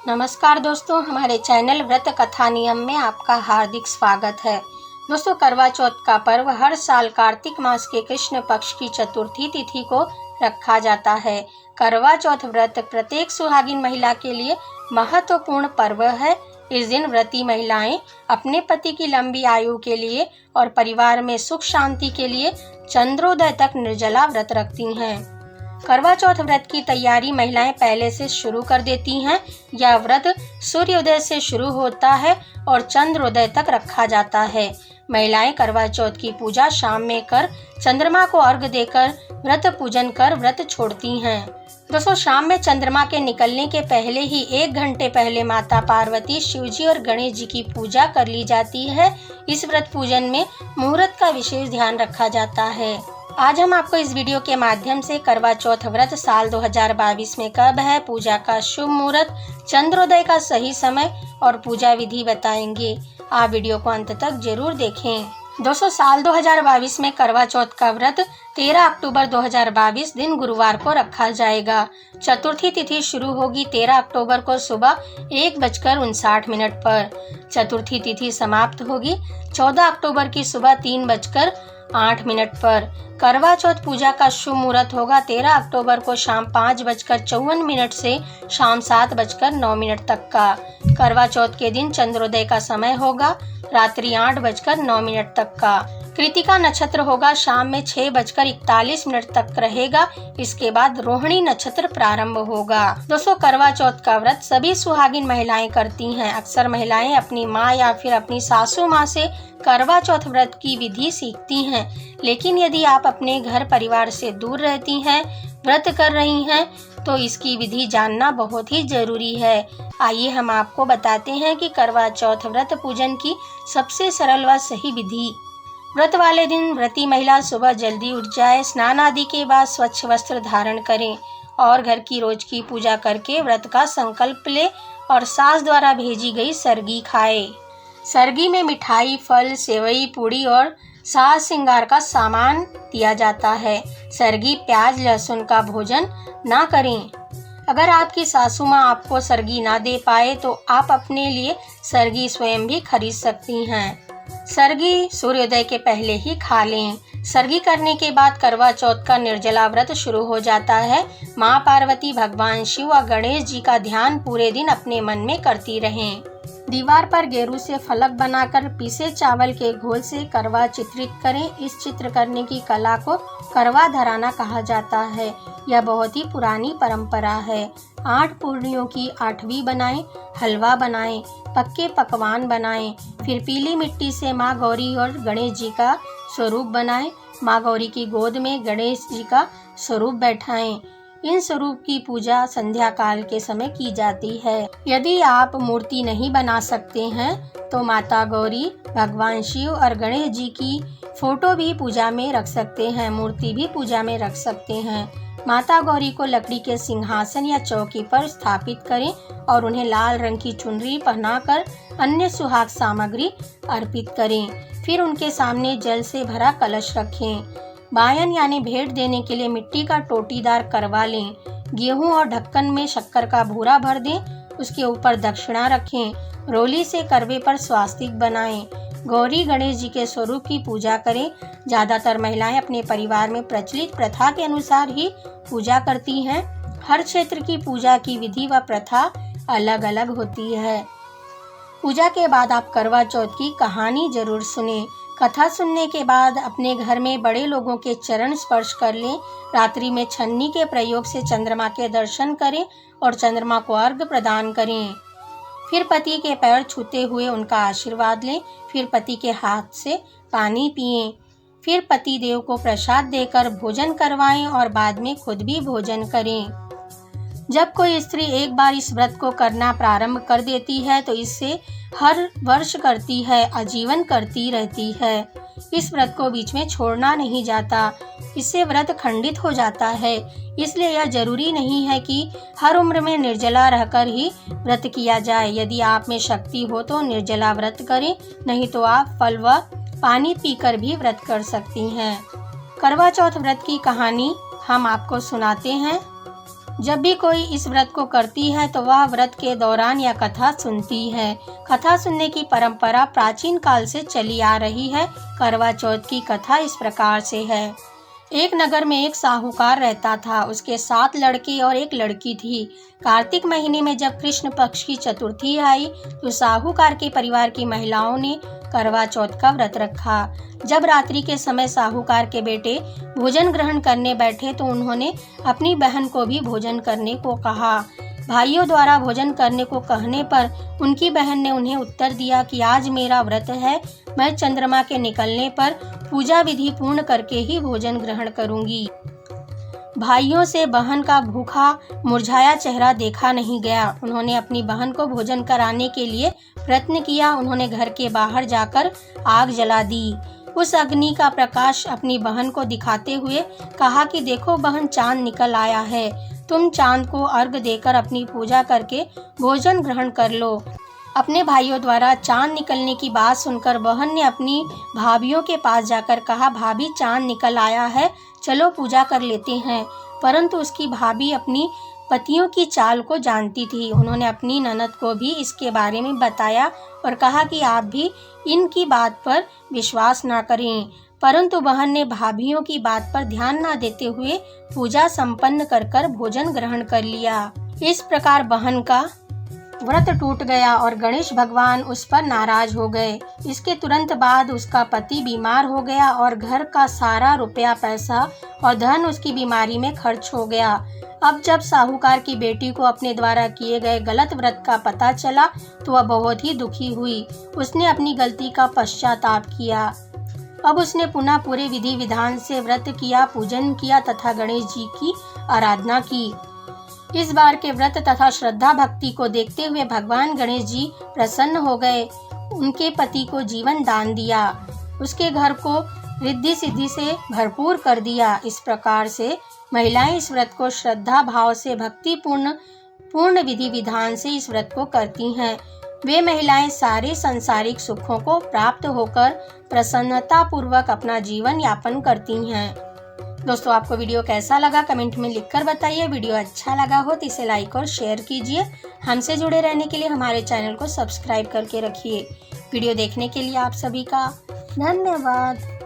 नमस्कार दोस्तों, हमारे चैनल व्रत कथा नियम में आपका हार्दिक स्वागत है। दोस्तों, करवा चौथ का पर्व हर साल कार्तिक मास के कृष्ण पक्ष की चतुर्थी तिथि को रखा जाता है। करवा चौथ व्रत प्रत्येक सुहागिन महिला के लिए महत्वपूर्ण पर्व है। इस दिन व्रती महिलाएं अपने पति की लंबी आयु के लिए और परिवार में सुख शांति के लिए चंद्रोदय तक निर्जला व्रत रखती हैं। करवा चौथ व्रत की तैयारी महिलाएं पहले से शुरू कर देती हैं। यह व्रत सूर्योदय से शुरू होता है और चंद्रोदय तक रखा जाता है। महिलाएं करवा चौथ की पूजा शाम में कर चंद्रमा को अर्घ देकर व्रत पूजन कर व्रत छोड़ती हैं। दोस्तों, शाम में चंद्रमा के निकलने के पहले ही 1 घंटे पहले माता पार्वती, शिवजी और गणेश जी की पूजा कर ली जाती है। इस व्रत पूजन में मुहूर्त का विशेष ध्यान रखा जाता है। आज हम आपको इस वीडियो के माध्यम से करवा चौथ व्रत साल 2022 में कब है, पूजा का शुभ मुहूर्त, चंद्रोदय का सही समय और पूजा विधि बताएंगे। आप वीडियो को अंत तक जरूर देखें। दोस्तों, साल 2022 में करवा चौथ का व्रत 13 अक्टूबर 2022 दिन गुरुवार को रखा जाएगा। चतुर्थी तिथि शुरू होगी 13 अक्टूबर को सुबह 1:59 पर। चतुर्थी तिथि समाप्त होगी 14 अक्टूबर की सुबह 3:08 पर। करवा चौथ पूजा का शुभ मुहूर्त होगा 13 अक्टूबर को शाम 5:54 से शाम 7:09 तक का। करवा चौथ के दिन चंद्रोदय का समय होगा रात्रि 8:09 तक का। कृतिका नक्षत्र होगा शाम में 6:41 तक रहेगा। इसके बाद रोहिणी नक्षत्र प्रारंभ होगा। दोस्तों, करवा चौथ का व्रत सभी सुहागिन महिलाएं करती हैं। अक्सर महिलाएं अपनी माँ या फिर अपनी सासू माँ से करवा चौथ व्रत की विधि सीखती हैं। लेकिन यदि आप अपने घर परिवार से दूर रहती हैं, व्रत कर रही हैं, तो इसकी विधि जानना बहुत ही जरूरी है। आइए हम आपको बताते हैं कि करवा चौथ व्रत पूजन की सबसे सरल व सही विधि। व्रत वाले दिन व्रती महिला सुबह जल्दी उठ जाए, स्नान आदि के बाद स्वच्छ वस्त्र धारण करें और घर की रोज की पूजा करके व्रत का संकल्प ले और सास द्वारा भेजी गई सरगी खाए। सरगी में मिठाई, फल, सेवई, पूड़ी और साज श्रृंगार का सामान दिया जाता है। सरगी, प्याज, लहसुन का भोजन ना करें। अगर आपकी सासू माँ आपको सरगी ना दे पाए तो आप अपने लिए सरगी स्वयं भी खरीद सकती हैं। सरगी सूर्योदय के पहले ही खा लें। सरगी करने के बाद करवा चौथ का निर्जला व्रत शुरू हो जाता है। माँ पार्वती, भगवान शिव और गणेश जी का ध्यान पूरे दिन अपने मन में करती रहें। दीवार पर गेरू से फलक बनाकर पीसे चावल के घोल से करवा चित्रित करें। इस चित्र करने की कला को करवा धराना कहा जाता है। यह बहुत ही पुरानी परंपरा है। 8 पूर्णियों की 8वीं बनाएं, हलवा बनाएं, पक्के पकवान बनाएं। फिर पीली मिट्टी से माँ गौरी और गणेश जी का स्वरूप बनाएं। माँ गौरी की गोद में गणेश जी का स्वरूप बैठाएं। इन स्वरूप की पूजा संध्या काल के समय की जाती है। यदि आप मूर्ति नहीं बना सकते हैं तो माता गौरी, भगवान शिव और गणेश जी की फोटो भी पूजा में रख सकते हैं। मूर्ति भी पूजा में रख सकते हैं। माता गौरी को लकड़ी के सिंहासन या चौकी पर स्थापित करें और उन्हें लाल रंग की चुनरी पहनाकर अन्य सुहाग सामग्री अर्पित करें। फिर उनके सामने जल से भरा कलश रखें। बायन यानी भेंट देने के लिए मिट्टी का टोटीदार करवा लें। गेहूं और ढक्कन में शक्कर का भूरा भर दें। उसके ऊपर दक्षिणा रखें। रोली से करवे पर स्वास्तिक बनाएं। गौरी गणेश जी के स्वरूप की पूजा करें। ज्यादातर महिलाएं अपने परिवार में प्रचलित प्रथा के अनुसार ही पूजा करती हैं। हर क्षेत्र की पूजा की विधि व प्रथा अलग अलग होती है। पूजा के बाद आप करवा चौथ की कहानी जरूर सुनें। कथा सुनने के बाद अपने घर में बड़े लोगों के चरण स्पर्श कर लें। रात्रि में छन्नी के प्रयोग से चंद्रमा के दर्शन करें और चंद्रमा को अर्घ्य प्रदान करें। फिर पति के पैर छूते हुए उनका आशीर्वाद लें। फिर पति के हाथ से पानी पिएं। फिर पति देव को प्रसाद देकर भोजन करवाएं और बाद में खुद भी भोजन करें। जब कोई स्त्री एक बार इस व्रत को करना प्रारंभ कर देती है तो इससे हर वर्ष करती है, आजीवन करती रहती है। इस व्रत को बीच में छोड़ना नहीं जाता। इससे व्रत खंडित हो जाता है। इसलिए यह जरूरी नहीं है कि हर उम्र में निर्जला रहकर ही व्रत किया जाए। यदि आप में शक्ति हो तो निर्जला व्रत करें, नहीं तो आप फल व पानी पीकर भी व्रत कर सकती हैं। करवा चौथ व्रत की कहानी हम आपको सुनाते हैं। जब भी कोई इस व्रत को करती है तो वह व्रत के दौरान यह कथा सुनती है। कथा सुनने की परंपरा प्राचीन काल से चली आ रही है। करवा चौथ की कथा इस प्रकार से है। एक नगर में एक साहूकार रहता था। उसके 7 लड़के और एक लड़की थी। कार्तिक महीने में जब कृष्ण पक्ष की चतुर्थी आई तो साहूकार के परिवार की महिलाओं ने करवा चौथ का व्रत रखा। जब रात्रि के समय साहूकार के बेटे भोजन ग्रहण करने बैठे तो उन्होंने अपनी बहन को भी भोजन करने को कहा। भाइयों द्वारा भोजन करने को कहने पर उनकी बहन ने उन्हें उत्तर दिया कि आज मेरा व्रत है, मैं चंद्रमा के निकलने पर पूजा विधि पूर्ण करके ही भोजन ग्रहण करूंगी। भाइयों से बहन का भूखा मुरझाया चेहरा देखा नहीं गया। उन्होंने अपनी बहन को भोजन कराने के लिए प्रयत्न किया। उन्होंने घर के बाहर जाकर आग जला दी। उस अग्नि का प्रकाश अपनी बहन को दिखाते हुए कहा कि देखो बहन, चांद निकल आया है, तुम चांद को अर्घ देकर अपनी पूजा करके भोजन ग्रहण कर लो। अपने भाइयों द्वारा चांद निकलने की बात सुनकर बहन ने अपनी भाभियों के पास जाकर कहा, भाभी चांद निकल आया है, चलो पूजा कर लेते हैं। परंतु उसकी भाभी अपनी पतियों की चाल को जानती थी। उन्होंने अपनी ननद को भी इसके बारे में बताया और कहा कि आप भी इनकी बात पर विश्वास ना करें। परंतु बहन ने भाभियों की बात पर ध्यान न देते हुए पूजा संपन्न कर भोजन ग्रहण कर लिया। इस प्रकार बहन का व्रत टूट गया और गणेश भगवान उस पर नाराज हो गए। इसके तुरंत बाद उसका पति बीमार हो गया और घर का सारा रुपया पैसा और धन उसकी बीमारी में खर्च हो गया। अब जब साहूकार की बेटी को अपने द्वारा किए गए गलत व्रत का पता चला तो वह बहुत ही दुखी हुई। उसने अपनी गलती का पश्चाताप किया। अब उसने पुनः पूरे विधि विधान से व्रत किया, पूजन किया तथा गणेश जी की आराधना की। इस बार के व्रत तथा श्रद्धा भक्ति को देखते हुए भगवान गणेश जी प्रसन्न हो गए। उनके पति को जीवन दान दिया, उसके घर को रिद्धि सिद्धि से भरपूर कर दिया। इस प्रकार से महिलाएं इस व्रत को श्रद्धा भाव से भक्ति पूर्ण विधि विधान से इस व्रत को करती हैं। वे महिलाएं सारे सांसारिक सुखों को प्राप्त होकर प्रसन्नता पूर्वक अपना जीवन यापन करती हैं। दोस्तों, आपको वीडियो कैसा लगा कमेंट में लिखकर बताइए। वीडियो अच्छा लगा हो तो इसे लाइक और शेयर कीजिए। हमसे जुड़े रहने के लिए हमारे चैनल को सब्सक्राइब करके रखिए। वीडियो देखने के लिए आप सभी का धन्यवाद।